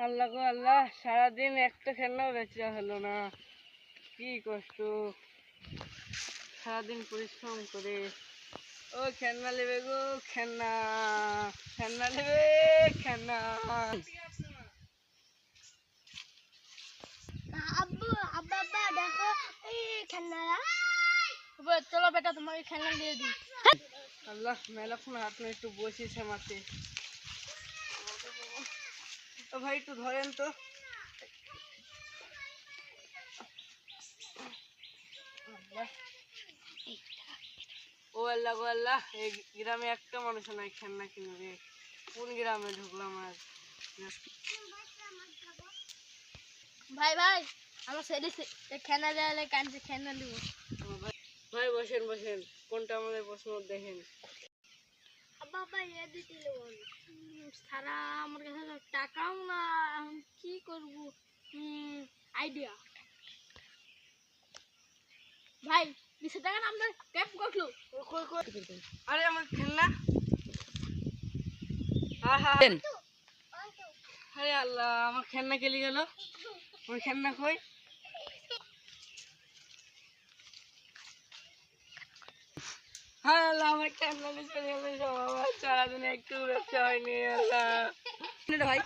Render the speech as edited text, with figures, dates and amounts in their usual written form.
আল্লাহ গো আল্লাহ, সারাদিন একটা খেলনাও বেচা হলো না। কি কষ্ট, সারাদিন পরিশ্রম করে। ও খেলনা নেবে গো, খেলনা খেলনা নেবে, খেলনা। আব্বু আব্বা আব্বা দেখো এই খেলনারা। চলো বেটা তোমাকে খেলনা দিয়ে দিই। আল্লাহ মেলাক্ষণ হাত নিয়ে একটু বসেছে মাঠে। ও ভাই একটু ধরেন তো। ও আল্লাহ গো আল্লাহ, এই গ্রামে একটা মানুষ নাই খেলনা কিনবে। কোন গ্রামে ঢুকলাম আর। ভাই ভাই আমার ছেলে খেলনা দেওয়ালে কানছে, খেলনা দিব। ভাই বসেন বসেন, কোনটা আমাদের পছন্দ দেখেন। আব্বা আব্বা এ দিতে বল। সারা আমার কাছে তো টাকাও না, এখন কি করবো? আইডিয়া ভাই, 20 টাকা না আপনার ক্যাপ করলো। আরে আমার খেলনা। আরে আল্লাহ, আমার খেলনা কেলি গেল। আমার খেলনা কই? হ্যাঁ আল্লাহ, আমার খেলনা নিয়ে চলে গেল সব। আমার সারাদিনে একটু ব্যবসা হয়নি আল্লাহ। ভাই